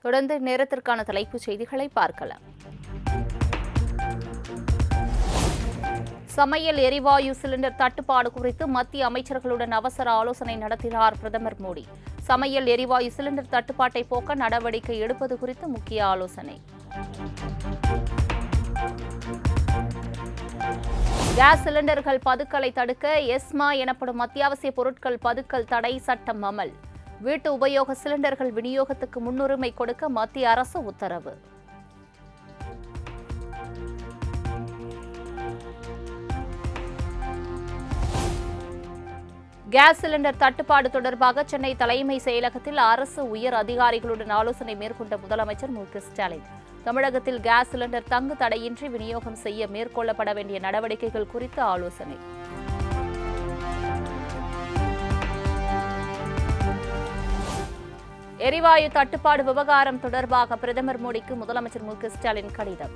தொடர்ந்து நேரத்திற்கான தலைப்புச் செய்திகளை பார்க்கலாம். சமையல் எரிவாயு சிலிண்டர் தட்டுப்பாடு குறித்து மத்திய அமைச்சர்களுடன் அவசர ஆலோசனை நடத்தினார் பிரதமர் மோடி. சமையல் எரிவாயு சிலிண்டர் தட்டுப்பாட்டை போக்க நடவடிக்கை எடுப்பது குறித்து முக்கிய ஆலோசனை. கேஸ் சிலிண்டர்கள் பதுக்கலை தடுக்க எஸ்மா எனப்படும் அத்தியாவசிய பொருட்கள் பதுக்கல் தடை சட்டம் அமல். வீட்டு உபயோக சிலிண்டர்கள் விநியோகத்துக்கு முன்னுரிமை கொடுக்க மத்திய அரசு உத்தரவு. கேஸ் சிலிண்டர் தட்டுப்பாடு தொடர்பாக சென்னை தலைமை செயலகத்தில் அரசு உயர் அதிகாரிகளுடன் ஆலோசனை மேற்கொண்ட முதலமைச்சர் மு.க.ஸ்டாலின் தமிழகத்தில் கேஸ் சிலிண்டர் தங்கு தடையின்றி விநியோகம் செய்ய மேற்கொள்ளப்பட வேண்டிய நடவடிக்கைகள் குறித்து ஆலோசனை. எரிவாயு தட்டுப்பாடு விவகாரம் தொடர்பாக பிரதமர் மோடிக்கு முதலமைச்சர் மு.க.ஸ்டாலின் கடிதம்.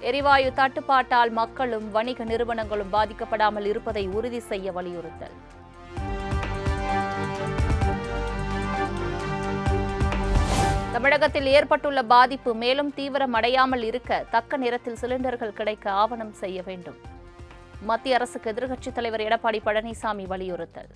எரிவாயு தட்டுப்பாட்டால் மக்களும் வணிக நிறுவனங்களும் பாதிக்கப்படாமல் இருப்பதை உறுதி செய்ய வலியுறுத்தல். தமிழகத்தில் ஏற்பட்டுள்ள பாதிப்பு மேலும் தீவிரமடையாமல் இருக்க தக்க நேரத்தில் சிலிண்டர்கள் கிடைக்க ஆவணம் செய்ய வேண்டும். மத்திய அரசுக்கு எதிர்க்கட்சித் தலைவர் எடப்பாடி பழனிசாமி வலியுறுத்தல்.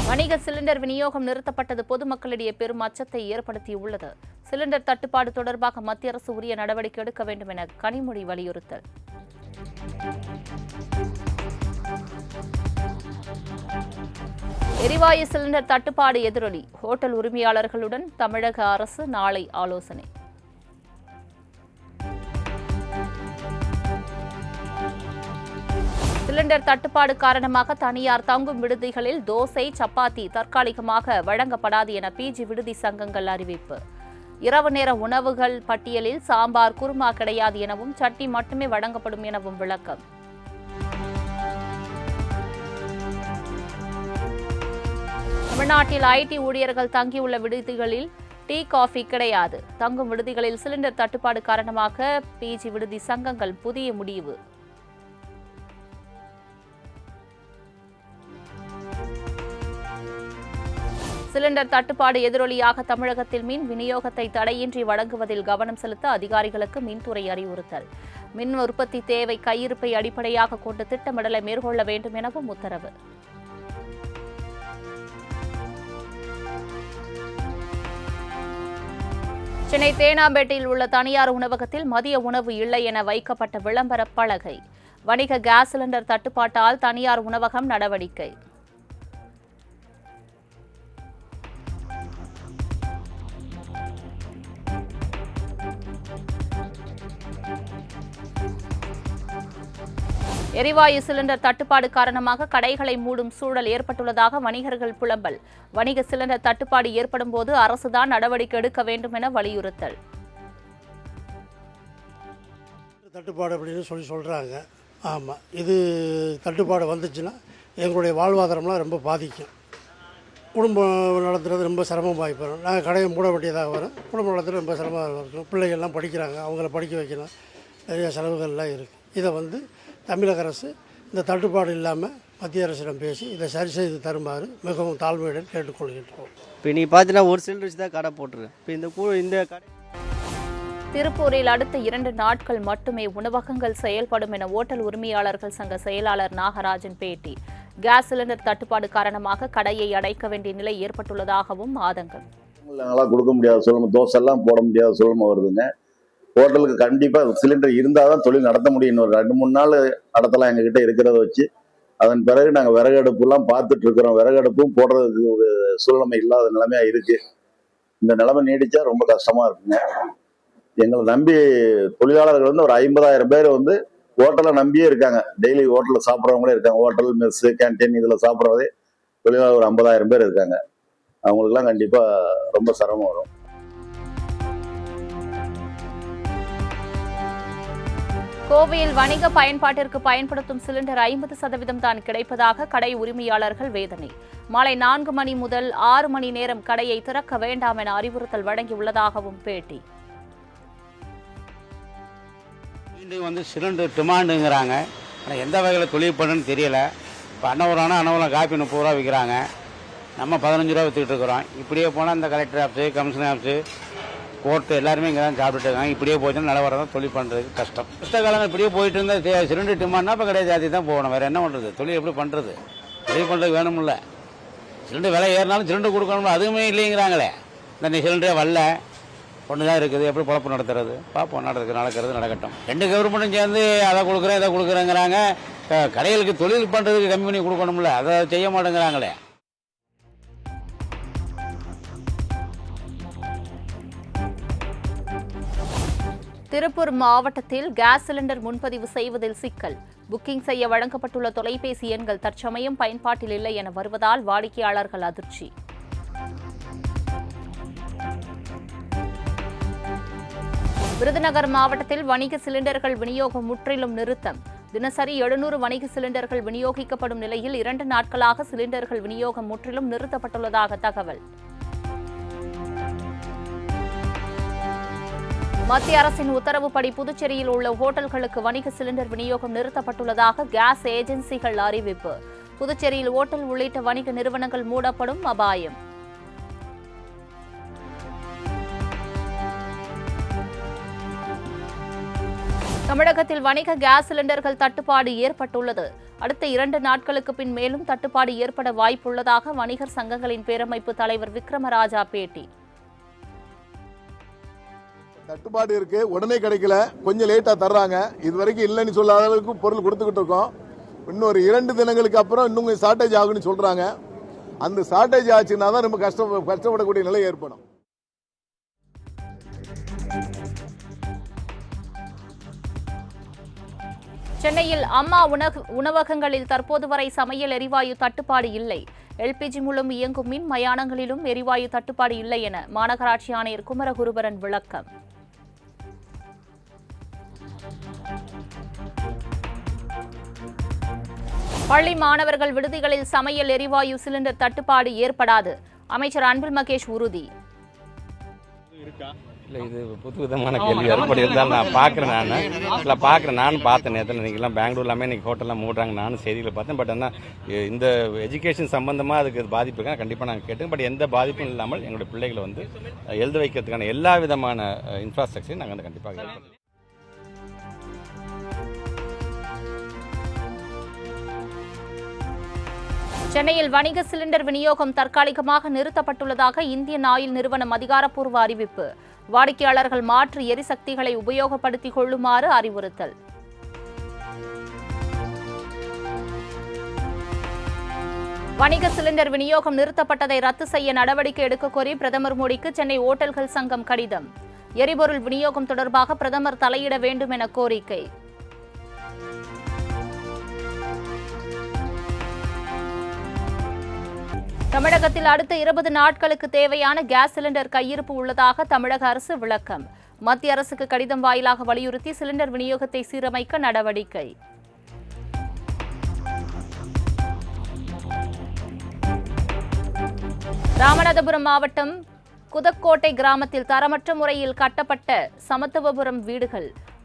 வணிக சிலிண்டர் விநியோகம் நிறுத்தப்பட்டது பொதுமக்களிடையே பெரும் அச்சத்தை ஏற்படுத்தியுள்ளது. சிலிண்டர் தட்டுப்பாடு தொடர்பாக மத்திய அரசு உரிய நடவடிக்கை எடுக்க வேண்டும் என கனிமொழி வலியுறுத்தல். எரிவாயு சிலிண்டர் தட்டுப்பாடு எதிரொலி. ஹோட்டல் உரிமையாளர்களுடன் தமிழக அரசு நாளை ஆலோசனை. சிலிண்டர் தட்டுப்பாடு காரணமாக தனியார் தங்கும் விடுதிகளில் தோசை, சப்பாத்தி தற்காலிகமாக வழங்கப்படாது என பிஜி விடுதி சங்கங்கள் அறிவிப்பு. இரவு நேர உணவுகள் பட்டியலில் சாம்பார், குருமா கிடையாது எனவும் சட்னி மட்டுமே வழங்கப்படும் எனவும் விளக்கம். தமிழ்நாட்டில் ஐடி ஊழியர்கள் தங்கியுள்ள விடுதிகளில் டீ, காஃபி கிடையாது. தங்கும் விடுதிகளில் சிலிண்டர் தட்டுப்பாடு காரணமாக பிஜி விடுதி சங்கங்கள் புதிய முடிவு. சிலிண்டர் தட்டுப்பாடு எதிரொலியாக தமிழகத்தில் மின் விநியோகத்தை தடையின்றி வழங்குவதில் கவனம் செலுத்த அதிகாரிகளுக்கு மின்துறை அறிவுறுத்தல். மின் உற்பத்தி தேவை கையிருப்பை அடிப்படையாக கொண்டு திட்டமிடலை மேற்கொள்ள வேண்டும் எனவும் உத்தரவு. சென்னை தேனாம்பேட்டையில் உள்ள தனியார் உணவகத்தில் மதிய உணவு இல்லை என வைக்கப்பட்ட விளம்பர பலகை. வணிக கேஸ் சிலிண்டர் தட்டுப்பாட்டால் தனியார் உணவகம் நடவடிக்கை. எரிவாயு சிலிண்டர் தட்டுப்பாடு காரணமாக கடைகளை மூடும் சூழல் ஏற்பட்டுள்ளதாக வணிகர்கள் புலம்பல். வணிக சிலிண்டர் தட்டுப்பாடு ஏற்படும் போது அரசுதான் நடவடிக்கை எடுக்க வேண்டும் என வலியுறுத்தல். தட்டுப்பாடு அப்படின்னு சொல்கிறாங்க. ஆமாம், இது தட்டுப்பாடு வந்துச்சுன்னா எங்களுடைய வாழ்வாதாரம்லாம் ரொம்ப பாதிக்கும். குடும்பம் நடத்துறது ரொம்ப சிரமமாகி போயிடும். நாங்கள் கடையை மூட வேண்டியதாக வரும். குடும்பம் நடத்துறது ரொம்ப சிரமமாக இருக்கும். பிள்ளைகள்லாம் படிக்கிறாங்க, அவங்கள படிக்க வைக்கணும், நிறைய செலவுகள்லாம் இருக்குது. இதை தமிழக அரசு இந்த தட்டுப்பாடு இல்லாமல் மத்திய அரசிடம் பேசி இதை சரி செய்து தருமாறு மிகவும் தாழ்மையுடன் கேட்டுக்கொள்கின்றோம். இப்போ நீ பார்த்தீங்கன்னா ஒரு சிலிண்டர் வச்சு தான் கடை போட்டுருக்கேன். இப்போ இந்த கடை திருப்பூரில் அடுத்த 2 நாட்கள் மட்டுமே உணவகங்கள் செயல்படும் என ஓட்டல் உரிமையாளர்கள் சங்க செயலாளர் நாகராஜன் பேட்டி. கேஸ் சிலிண்டர் தட்டுப்பாடு காரணமாக கடையை அடைக்க வேண்டிய நிலை ஏற்பட்டுள்ளதாகவும் ஆதங்கம். கொடுக்க முடியாத சூழ்நிலை, தோசைலாம் போட முடியாத சூழ்நிலை வருதுங்க. ஹோட்டலுக்கு கண்டிப்பாக சிலிண்டர் இருந்தால் தான் தொழில் நடத்த முடியும். இன்னொரு 2-3 நாள் நடத்தலாம் எங்ககிட்ட இருக்கிறத வச்சு. அதன் பிறகு நாங்கள் விறகு அடுப்புலாம் பார்த்துட்டு இருக்கிறோம். விறகு அடுப்பும் போடுறதுக்கு ஒரு சூழ்நிலை இல்லாத நிலைமையா இருக்கு. இந்த நிலைமை நீடிச்சா ரொம்ப கஷ்டமா இருக்குங்க. எங்களை நம்பி தொழிலாளர்கள் ஒரு 50,000 பேர் ஹோட்டலை நம்பியே இருக்காங்க. டெய்லி ஹோட்டலில் சாப்பிட்றவங்களே இருக்காங்க. ஹோட்டல், மெஸ், கேன்டீன் இதில் சாப்பிட்றதே தொழிலாளர் ஒரு 50,000 பேர் இருக்காங்க. அவங்களுக்குலாம் கண்டிப்பாக ரொம்ப சிரமம் வரும். கோவையில் வணிக பயன்பாட்டிற்கு பயன்படுத்தும் சிலிண்டர் 50% தான் கிடைப்பதாக கடை உரிமையாளர்கள் வேதனை. மாலை 4 மணி முதல் 6 மணி நேரம் கடையை திறக்க வேண்டாம் என அறிவுறுத்தல் வழங்கியுள்ளதாகவும் பேட்டி. சிலிண்டர் டிமாண்டுங்கிறாங்க. ஆனால் எந்த வகையில் தொழில் பண்ணுன்னு தெரியல. இப்போ அன்னவரம் காப்பி 30 ரூபா விற்கிறாங்க, நம்ம 15 ரூபா விற்றுக்கிட்டு இருக்கிறோம். இப்படியே போனால் இந்த collector office, commissioner office, court எல்லாருமே இங்கே தான் சாப்பிட்டுட்டு இருக்காங்க. இப்படியே போச்சுன்னா நிலவரம் தான், தொழில் பண்ணுறதுக்கு கஷ்டம். கஷ்ட காலங்கள் இப்படியே போயிட்டு இருந்தால் சிலிண்டர் டிமாண்ட்னா இப்போ கிடையாது, ஜாதி தான் போகணும். வேறு என்ன பண்ணுறது? தொழில் எப்படி பண்ணுறது? தொழில் பண்ணுறதுக்கு வேணும்ல. சிலிண்டர் விலை ஏறினாலும் சிலிண்டர் கொடுக்கணும்ல, அதுவுமே இல்லைங்கிறாங்களே. இந்த சிலிண்டரே வரல, ஒன்று தான் இருக்குது, எப்படி குழப்பம் நடத்துறது? பார்ப்போம், நடக்கிறது நடக்கட்டும். 2 கவர்மெண்ட்டும் சேர்ந்து அதை கொடுக்குறேன் இதை கொடுக்குறேங்கிறாங்க. கடைகளுக்கு தொழில் பண்ணுறதுக்கு கம்மி பண்ணி கொடுக்கணும்ல, அதை செய்ய மாட்டேங்கிறாங்களே. திருப்பூர் மாவட்டத்தில் கேஸ் சிலிண்டர் முன்பதிவு செய்வதில் சிக்கல். புக்கிங் செய்ய வழங்கப்பட்டுள்ள தொலைபேசி எண்கள் தற்சமயம் பயன்பாட்டில் இல்லை என வருவதால் வாடிக்கையாளர்கள் அதிர்ச்சி. விருதுநகர் மாவட்டத்தில் வணிக சிலிண்டர்கள் விநியோகம் முற்றிலும் நிறுத்தம். தினசரி 700 வணிக சிலிண்டர்கள் விநியோகிக்கப்படும் நிலையில் 2 நாட்களாக சிலிண்டர்கள் விநியோகம் முற்றிலும் நிறுத்தப்பட்டுள்ளதாக தகவல். மத்திய அரசின் உத்தரவுப்படி புதுச்சேரியில் உள்ள ஹோட்டல்களுக்கு வணிக சிலிண்டர் விநியோகம் நிறுத்தப்பட்டுள்ளதாக கேஸ் ஏஜென்சிகள் அறிவிப்பு. புதுச்சேரியில் ஓட்டல் உள்ளிட்ட வணிக நிறுவனங்கள் மூடப்படும் அபாயம். தமிழகத்தில் வணிக கேஸ் சிலிண்டர்கள் தட்டுப்பாடு ஏற்பட்டுள்ளது. அடுத்த 2 நாட்களுக்கு பின் மேலும் தட்டுப்பாடு ஏற்பட வாய்ப்புள்ளதாக வணிகர் சங்கங்களின் பேரமைப்பு தலைவர் விக்ரமராஜா பேட்டி. தட்டுப்பாடு இருக்கு, உடனே கிடைக்கல, கொஞ்சம் லேட்டா தர்றாங்க. இது வரைக்கும் இல்லைன்னு சொல்லாத அளவுக்கு பொருள் கொடுத்துக்கிட்டு இருக்கோம். இன்னொரு 2 தினங்களுக்கு அப்புறம் இன்னும் ஷார்டேஜ் ஆகுன்னு சொல்றாங்க. அந்த ஷார்டேஜ் ஆச்சுன்னா தான் ரொம்ப கஷ்டப்படக்கூடிய நிலை ஏற்படும். சென்னையில் அம்மா உணவகங்களில் தற்போது வரை சமையல் எரிவாயு தட்டுப்பாடு இல்லை. எல்பிஜி மூலம் இயங்கும் மின் மயானங்களிலும் எரிவாயு தட்டுப்பாடு இல்லை என மாநகராட்சி ஆணையர் குமரகுருபரன் விளக்கம். பள்ளி மாணவர்கள் விடுதிகளில் சமையல் எரிவாயு சிலிண்டர் தட்டுப்பாடு ஏற்படாது. அமைச்சர் அன்பில் மகேஷ் உறுதி. இல்லை, இது புது விதமான கேள்வி. அப்படி இருந்தாலும் நான் பார்க்குறேன். நானும் பார்த்தேன் நேரத்தில். இன்றைக்கெல்லாம் பெங்களூர்லாமே இன்றைக்கி ஹோட்டல்லாம் மூடுறாங்க, நானும் செய்தியில் பார்த்தேன். பட் ஆனால் இந்த எஜுகேஷன் சம்மந்தமாக அதுக்கு பாதிப்பு இருக்கா கண்டிப்பாக நாங்கள் கேட்டோம். பட் எந்த பாதிப்பும் இல்லாமல் எங்களுடைய பிள்ளைகளை வந்து எழுத வைக்கிறதுக்கான எல்லா விதமான இன்ஃப்ராஸ்ட்ரக்சரையும் நாங்கள் வந்து கண்டிப்பாக ஏற்படுத்தும். சென்னையில் வணிக சிலிண்டர் விநியோகம் தற்காலிகமாக நிறுத்தப்பட்டுள்ளதாக இந்தியன் ஆயில் நிறுவனம் அதிகாரப்பூர்வ அறிவிப்பு. வாடிக்கையாளர்கள் மாற்று எரிசக்திகளை உபயோகப்படுத்திக் கொள்ளுமாறு அறிவுறுத்தல். வணிக சிலிண்டர் விநியோகம் நிறுத்தப்பட்டதை ரத்து செய்ய நடவடிக்கை எடுக்க கோரி பிரதமர் மோடிக்கு சென்னை ஓட்டல்கள் சங்கம் கடிதம். எரிபொருள் விநியோகம் தொடர்பாக பிரதமர் தலையிட வேண்டும் என கோரிக்கை. தமிழகத்தில் அடுத்த 20 நாட்களுக்கு தேவையான கேஸ் சிலிண்டர் கையிருப்பு உள்ளதாக தமிழக அரசு விளக்கம். மத்திய அரசுக்கு கடிதம் வாயிலாக வலியுறுத்தி சிலிண்டர் விநியோகத்தை சீரமைக்க நடவடிக்கை. ராமநாதபுரம் மாவட்டம் குதக்கோட்டை கிராமத்தில் தரமற்ற முறையில் கட்டப்பட்ட சமத்துவபுரம்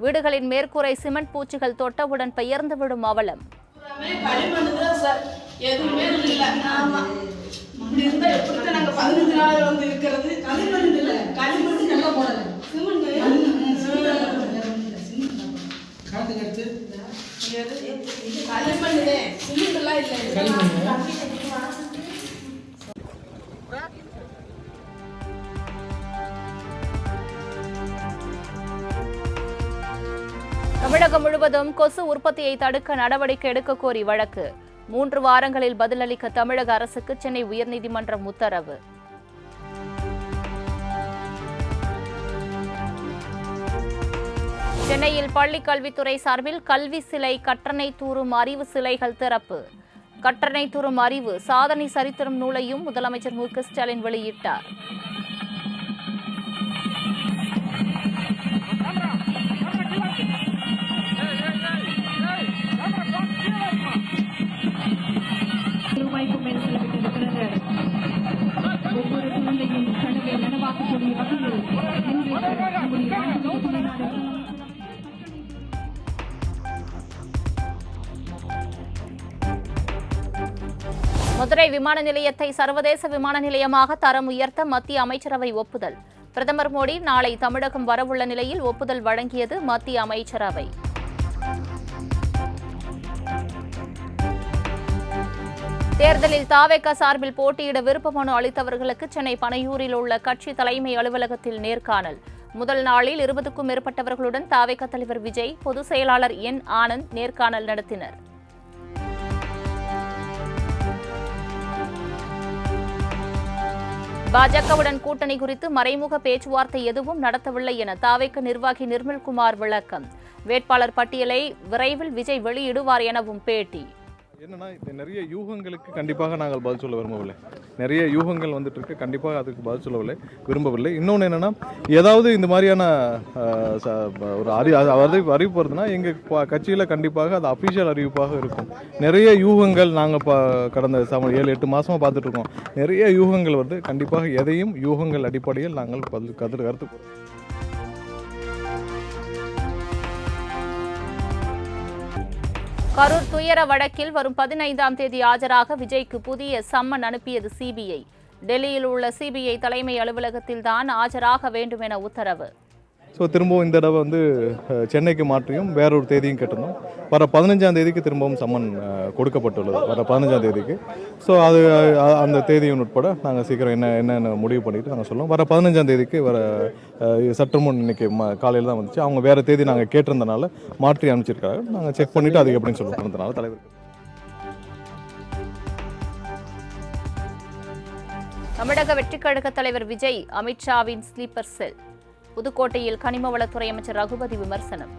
வீடுகளின் மேற்கூரை சிமெண்ட் பூச்சிகள் தொட்டவுடன் பெயர்ந்துவிடும் அவலம். எதுவுமே இல்லை. ஆமா, இப்படி இருந்தா எப்படி நாங்க 15 நாள் வந்து இருக்கிறது? களிமண் இல்லை, களிமண் நல்லா போடல, சிமெண்ட் களிமண் சிமெண்ட் எல்லாம் இல்லை. தமிழகம் முழுவதும் கொசு உற்பத்தியை தடுக்க நடவடிக்கை எடுக்க கோரி வழக்கு. 3 வாரங்களில் பதிலளிக்க தமிழக அரசுக்கு சென்னை உயர்நீதிமன்றம் உத்தரவு. சென்னையில் பள்ளிக் கல்வித்துறை சார்பில் கல்வி சிலை, கற்றனை தூறும் அறிவு சிலைகள் திறப்பு. கற்றனை தூறும் அறிவு சாதனை சரித்திரம் நூலையும் முதலமைச்சர் மு க ஸ்டாலின் வெளியிட்டார். மதுரை விமான நிலையத்தை சர்வதேச விமான நிலையமாக தரம் உயர்த்த மத்திய அமைச்சரவை ஒப்புதல். பிரதமர் மோடி நாளை தமிழகம் வரவுள்ள நிலையில் ஒப்புதல் வழங்கியது மத்திய அமைச்சரவை. தேர்தலில் தாவேகா சார்பில் போட்டியிட விருப்ப மனு அளித்தவர்களுக்கு சென்னை பனையூரில் உள்ள கட்சி தலைமை அலுவலகத்தில் நேர்காணல். முதல் நாளில் 20க்கும் மேற்பட்டவர்களுடன் தாவேகா தலைவர் விஜய், பொதுச் செயலாளர் என் ஆனந்த் நேர்காணல் நடத்தினர். பாஜகவுடன் கூட்டணி குறித்து மறைமுக பேச்சுவார்த்தை எதுவும் நடத்தவில்லை என தாவேகா நிர்வாகி நிர்மல்குமார் விளக்கம். வேட்பாளர் பட்டியலை விரைவில் விஜய் வெளியிடுவார் எனவும் பேட்டி. என்னன்னா, நிறைய யூகங்களுக்கு கண்டிப்பாக நாங்கள் பதில் சொல்ல விரும்பவில்லை. நிறைய யூகங்கள் வந்துட்டு இருக்கு, கண்டிப்பாக அதுக்கு பதில் சொல்லவில்லை விரும்பவில்லை. இன்னொன்று என்னன்னா, ஏதாவது இந்த மாதிரியான ஒரு அறிவிப்பு வருதுன்னா எங்கள் கட்சியில் கண்டிப்பாக அது அஃபிஷியல் அறிவிப்பாக இருக்கும். நிறைய யூகங்கள் நாங்கள் கடந்த 7-8 மாதமாக பார்த்துட்டு இருக்கோம். நிறைய யூகங்கள் வருது. கண்டிப்பாக எதையும் யூகங்கள் அடிப்படையில் நாங்கள் கருத்து கரூர் துயர வழக்கில் வரும் 15ஆம் தேதி ஆஜராக விஜய்க்கு புதிய சம்மன் அனுப்பியது சிபிஐ. டெல்லியில் உள்ள சிபிஐ தலைமை அலுவலகத்தில்தான் ஆஜராக வேண்டும் என உத்தரவு. திரும்பவும் இந்த தடவை சென்னைக்கு மாற்றியும் வேறொரு தேதியும் கேட்டிருந்தோம். வர 15ஆம் தேதிக்கு திரும்பவும் சம்மன் கொடுக்கப்பட்டுள்ளது. வர 15ஆம் தேதிக்கு. அது அந்த தேதியும் உட்பட நாங்கள் சீக்கிரம் என்னென்ன முடிவு பண்ணிட்டு நாங்கள் சொல்லுவோம். வர 15ஆம் தேதிக்கு வர சற்று முன் இன்னைக்கு காலையில் தான் வந்துச்சு. அவங்க வேறு தேதி நாங்கள் கேட்டிருந்தனால மாற்றி அனுப்பிச்சிருக்காங்க. நாங்கள் செக் பண்ணிவிட்டு அதுக்கு எப்படின்னு சொல்லிட்டு தலைவர். தமிழக வெற்றிக் கழக தலைவர் விஜய் அமித்ஷாவின் ஸ்லீப்பர் செல். புதுக்கோட்டையில் கனிமவளத்துறை அமைச்சர் ரகுபதி விமர்சனம்.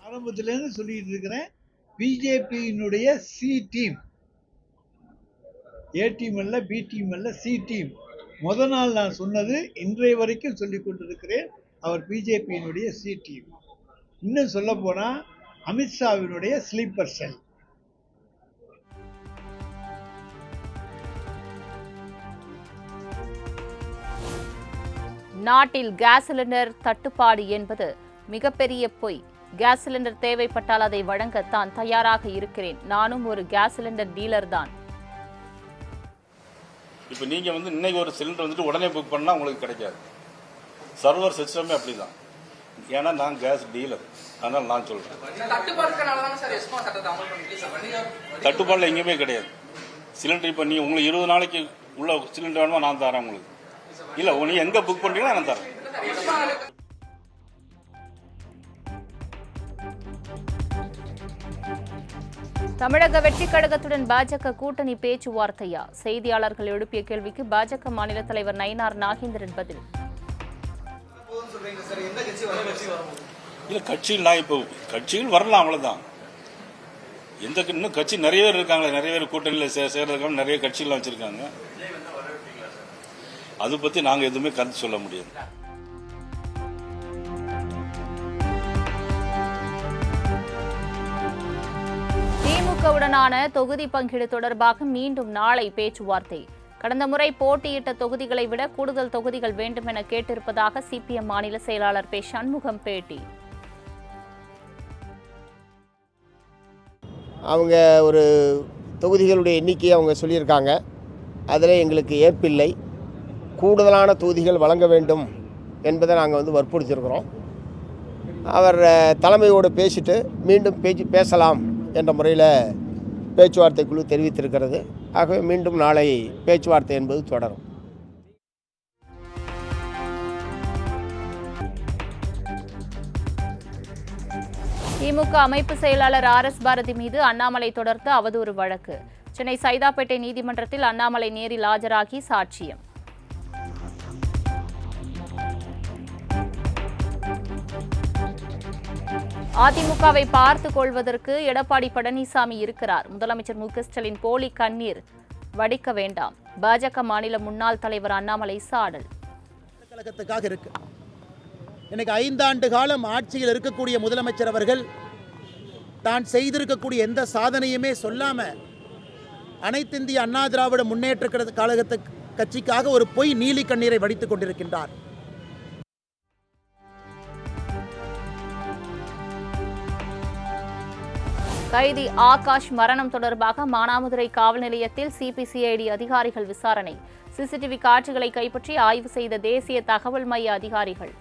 ஆரம்பத்திலேருந்து சொல்லிட்டு இருக்கிறேன், பிஜேபியினுடைய சி டீம், ஏ டீம் அல்ல, பி டீம் அல்ல, சி டீம். முதல் நாள் நான் சொன்னது, இன்றைய வரைக்கும் சொல்லிக் கொண்டிருக்கிறேன், அவர் பிஜேபியினுடைய சி டீம். இன்னும் சொல்ல போனா அமித்ஷாவினுடைய ஸ்லீப்பர் செல். நாட்டில் கேஸ் சிலிண்டர் தட்டுப்பாடு என்பது மிகப்பெரிய பொய். கேஸ் சிலிண்டர் தேவைப்பட்டால் அதை வழங்க தான் தயாராக இருக்கிறேன். நானும் ஒரு கேஸ் சிலிண்டர் டீலர் தான். இப்போ நீங்க இன்னைக்கு ஒரு சிலிண்டர் உடனே புக் பண்ணா உங்களுக்கு கிடைக்காது. சர்வர் சிஸ்டமே அப்படிதான். ஏன்னா நான் கேஸ் டீலர், அதனால நான் சொல்றேன். தட்டுப்பாடுல எங்கேயுமே கிடையாது. சிலிண்டர் இப்போ நீ உங்களுக்கு 20 நாளைக்கு உள்ள சிலிண்டர் வேணுமா, நான் தரேன் உங்களுக்கு. இல்ல நீ எங்க புக் பண்றீங்களோ நான் தரேன். தமிழக வெற்றிக் கழகத்துடன் பாஜக கூட்டணி பேச்சுவார்த்தையா? செய்தியாளர்கள் எழுப்பிய கேள்விக்கு பாஜக மாநில தலைவர் நயினார் நாகேந்திரன் பதில். இல்ல கட்சியில் இப்போ கட்சியில் வரலாம், அவ்வளவுதான். இன்னும் கட்சி நிறைய பேர் இருக்காங்களே, நிறைய பேர் கூட்டணியில் சேர்றதுக்காக நிறைய கட்சிகள் வச்சிருக்காங்க. அது பத்தி நாங்க எதுவுமே கருத்து சொல்ல முடியாது. திமுகவுடனான தொகுதி பங்கீடு தொடர்பாக மீண்டும் நாளை பேச்சுவார்த்தை. கடந்த முறை போட்டியிட்ட தொகுதிகளை விட கூடுதல் தொகுதிகள் வேண்டும் என கேட்டிருப்பதாக சிபிஎம் மாநில செயலாளர் பே. சண்முகம் பேட்டி. அவங்க ஒரு தொகுதிகளுடைய எண்ணிக்கையை அவங்க சொல்லியிருக்காங்க. அதில் எங்களுக்கு ஏற்பில்லை. கூடுதலான தொகுதிகள் வழங்க வேண்டும் என்பதை நாங்கள் வற்புறுத்தியிருக்கிறோம். அவர் தலைமையோடு பேசிட்டு மீண்டும் பேசலாம் என்ற முறையில் பேச்சுவார்த்தை குழு தெரிவித்திருக்கிறது. ஆகவே மீண்டும் நாளை பேச்சுவார்த்தை என்பது தொடரும். திமுக அமைப்பு செயலாளர் RS பாரதி மீது அண்ணாமலை தொடர்ந்த அவதூறு வழக்கு. சென்னை சைதாப்பேட்டை நீதிமன்றத்தில் அண்ணாமலை நேரில் ஆஜராகி சாட்சியம். அதிமுகவை பார்த்துக் கொள்வதற்கு எடப்பாடி பழனிசாமி இருக்கிறார். முதலமைச்சர் மு.க. ஸ்டாலின் போலி கண்ணீர் வடிக்க வேண்டாம். பாஜக மாநில முன்னாள் தலைவர் அண்ணாமலை சாடல். கழகத்துக்காக இருக்கு. எனக்கு 5 ஆண்டு காலம் ஆட்சியில் இருக்கக்கூடிய முதலமைச்சர் அவர்கள் தான் செய்திருக்கக்கூடிய எந்த சாதனையுமே சொல்லாம அனைத்திந்திய அண்ணா திராவிட முன்னேற்ற கழகத்து கட்சிக்காக ஒரு பொய் நீலி கண்ணீரை வடித்துக் கொண்டிருக்கின்றார். கைதி ஆகாஷ் மரணம் தொடர்பாக மானாமதுரை காவல் நிலையத்தில் சிபிசிஐடி அதிகாரிகள் விசாரணை. சிசிடிவி காட்சிகளை கைப்பற்றி ஆய்வு செய்த தேசிய தகவல் மைய அதிகாரிகள்.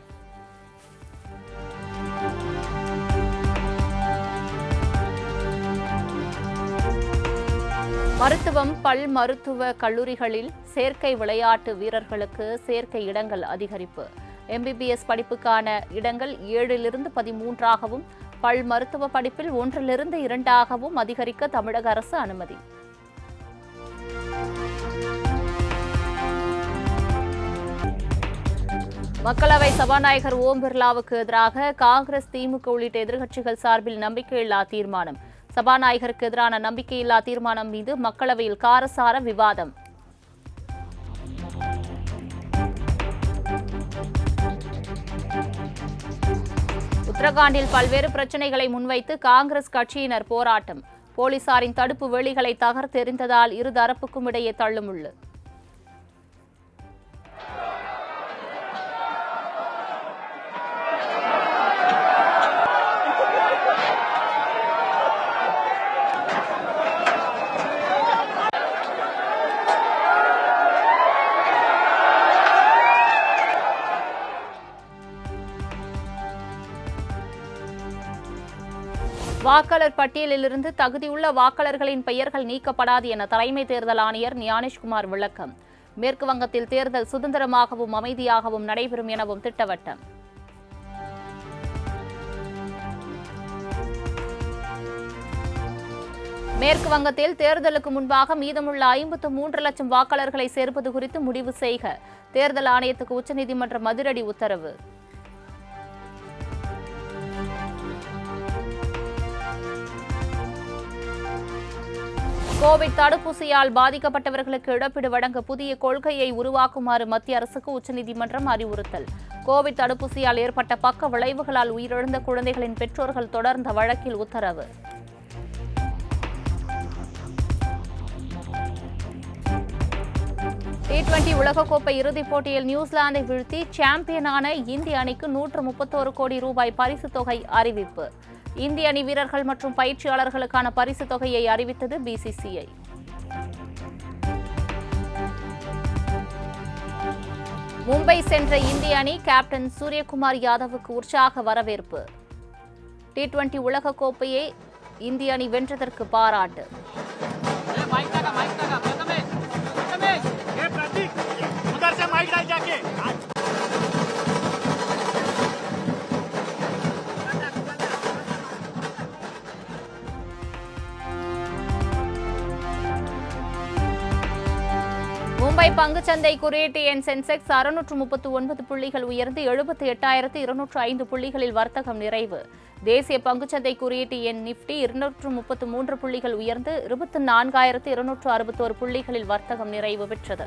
மருத்துவம், பல் மருத்துவ கல்லூரிகளில் சேர்க்கை விளையாட்டு வீரர்களுக்கு சேர்க்கை இடங்கள் அதிகரிப்பு. MBBS படிப்புக்கான இடங்கள் 7லிருந்து 13ஆகவும், பல் மருத்துவ படிப்பில் 1லிருந்து 2ஆகவும் அதிகரிக்க தமிழக அரசு அனுமதி. மக்களவை சபாநாயகர் ஓம் பிர்லாவுக்கு எதிராக காங்கிரஸ், திமுக உள்ளிட்ட எதிர்க்கட்சிகள் சார்பில் நம்பிக்கையில்லா தீர்மானம். சபாநாயகருக்கு எதிரான நம்பிக்கையில்லா தீர்மானம் மீது மக்களவையில் காரசார விவாதம். உத்தரகாண்டில் பல்வேறு பிரச்சினைகளை முன்வைத்து காங்கிரஸ் கட்சியினர் போராட்டம். போலீசாரின் தடுப்பு வேலிகளை தகர்த்தெறிந்ததால் இருதரப்புக்கும் இடையே தள்ளுமுள்ளு. வாக்காளர் பட்டியலிலிருந்து தகுதியுள்ள வாக்காளர்களின் பெயர்கள் நீக்கப்படாது என தலைமை தேர்தல் ஆணையர் ஞானேஷ்குமார் விளக்கம். மேற்கு வங்கத்தில் தேர்தல் சுதந்திரமாகவும் அமைதியாகவும் நடைபெறும் எனவும் திட்டவட்டம். மேற்கு வங்கத்தில் தேர்தலுக்கு முன்பாக மீதமுள்ள 53 லட்சம் வாக்காளர்களை சேர்ப்பது குறித்து முடிவு செய்க. தேர்தல் ஆணையத்துக்கு உச்சநீதிமன்றம் அதிரடி உத்தரவு. கோவிட் தடுப்பூசியால் பாதிக்கப்பட்டவர்களுக்கு இழப்பீடு வழங்க புதிய கொள்கையை உருவாக்குமாறு மத்திய அரசுக்கு உச்சநீதிமன்றம் அறிவுறுத்தல். கோவிட் தடுப்பூசியால் ஏற்பட்ட பக்க விளைவுகளால் உயிரிழந்த குழந்தைகளின் பெற்றோர்கள் தொடர்ந்த வழக்கில் உத்தரவு. T20 உலகக்கோப்பை இறுதிப் போட்டியில் நியூசிலாந்தை வீழ்த்தி சாம்பியனான இந்திய அணிக்கு 131 கோடி ரூபாய் பரிசுத் தொகை அறிவிப்பு. இந்திய அணி வீரர்கள் மற்றும் பயிற்சியாளர்களுக்கான பரிசுத் தொகையை அறிவித்தது BCCI. மும்பை சென்ற இந்திய அணி கேப்டன் சூரியகுமார் யாதவுக்கு உற்சாக வரவேற்பு. T20 உலகக்கோப்பையை இந்திய அணி வென்றதற்கு பாராட்டு. மும்பை பங்குச்சந்தை குறியீட்டு எண் சென்செக்ஸ் 639 புள்ளிகள் உயர்ந்து 78,205 புள்ளிகளில் வர்த்தகம் நிறைவு. தேசிய பங்குச்சந்தை குறியீட்டு எண் நிப்டி 233 புள்ளிகள் உயர்ந்து 24,261 புள்ளிகளில் வர்த்தகம் நிறைவு பெற்றது.